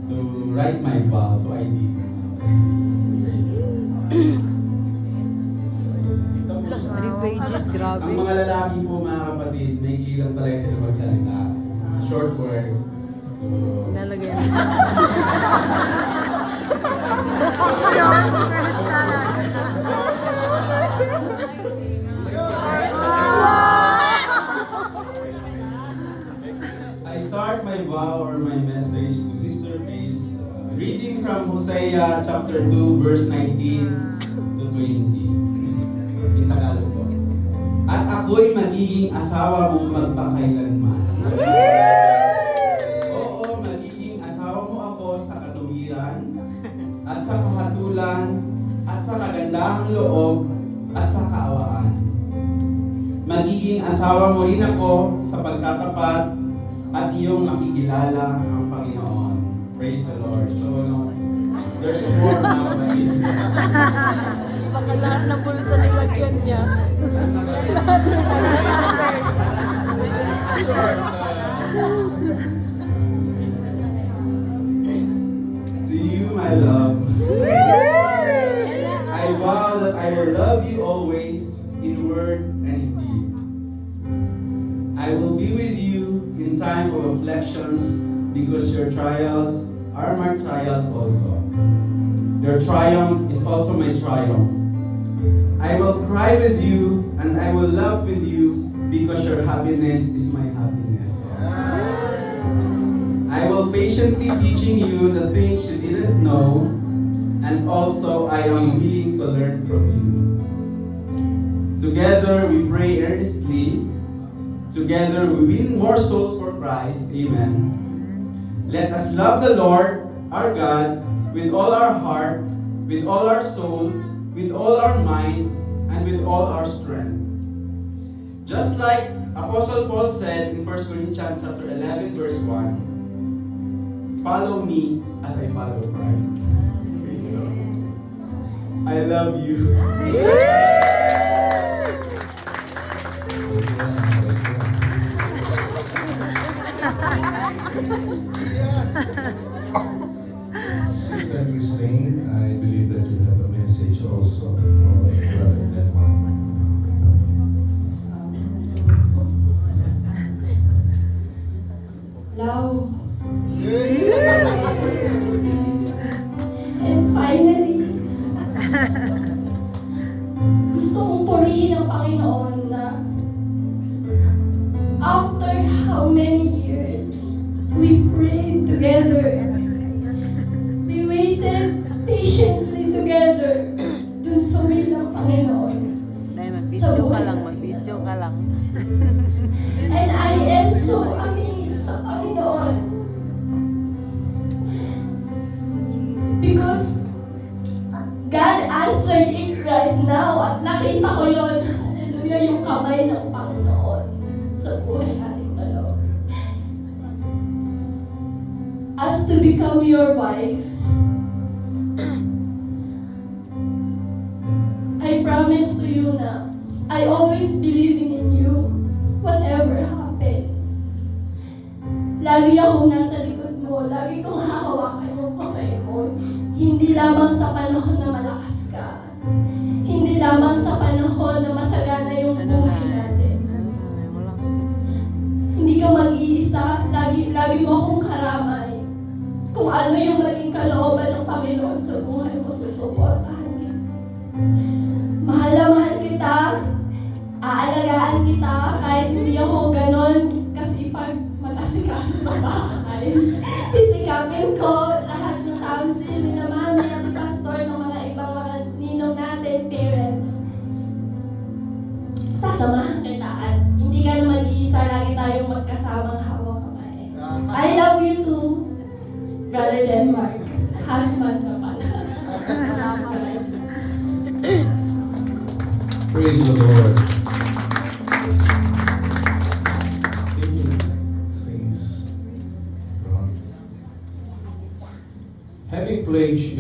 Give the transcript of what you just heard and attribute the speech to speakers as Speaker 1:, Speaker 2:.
Speaker 1: to write my vow, so I did. Praise the Lord. Ito po siya.
Speaker 2: 3 pages, grabe.
Speaker 1: Ang mga lalaki po, mga kapatid, may lang talaga sila magsalita. Short word. So,
Speaker 2: Nalagay.
Speaker 1: I start my vow or my message to Sister Grace, reading from Hosea chapter 2, verse 19 to 20. In Tagalog po. At ako'y magiging asawa mo magpakailanman. Oo, magiging asawa mo ako sa katuwiran, at sa kahatulan, at sa kagandahang loob, at sa kaawaan. Magiging asawa mo rin ako sa pagtatapat at iyong makikilala ang Panginoon. Praise the Lord. So, no, there's more mga kapatid.
Speaker 2: Baka lahat ng bulsa nilagyan niya.
Speaker 1: To you, my love, I vow that I will love you always in word and in deed. I will be with you in time of afflictions because your trials are my trials also. Your triumph is also my triumph. I will cry with you and I will laugh with you because your happiness is my happiness. I will patiently teaching you the things you didn't know, and also I am willing to learn from you. Together we pray earnestly. Together we win more souls for Christ. Amen. Let us love the Lord, our God, with all our heart, with all our soul, with all our mind, and with all our strength. Just like Apostle Paul said in 1 Corinthians chapter 11, verse 1, follow me as I follow Christ. Praise the Lord. I love you.
Speaker 3: Sister Christine, I believe that you have a message also for Brother Denmark.
Speaker 4: Love. And finally, gusto kong purihin ang Panginoon na after how many years we prayed together, we waited patiently together dun sa will ng Panginoon.
Speaker 2: Dahil mag-video ka lang, mag-video ka lang.
Speaker 4: And I am so amazed sa Panginoon. Because God answered it right now at nakita ko yun. Hallelujah, yung kamay ng Panginoon sa buhay natin dalawa. As to become your wife, I promise to you na I always believing in you. Whatever happens, lagi akong nasa likod mo, lagi kong hahawakan yung kamay mo. Hindi lamang sa panahon na malakas ka, hindi lamang sa panahon na masagana yung buhay natin. Hindi ka mag-iisa, lagi mo akong karamay. Kung ano yung maging kalooban ng Panginoon sa buhay mo, susuportahan kita. Mahal na mahal kita. Aalagaan kita kahit hindi ako ganon kasipag mag-asikaso sa bahay. Sisikapin ko lahat ng counsel ni na mami at pastor ng mga ibang mga ninong natin, parents. Sasamahan kita at hindi ka na mag-iisa, lagi tayong magkasamang hawak kamay. I love you too, Brother Denmark. Husband na pala.
Speaker 3: Praise the Lord. Face. Having pledged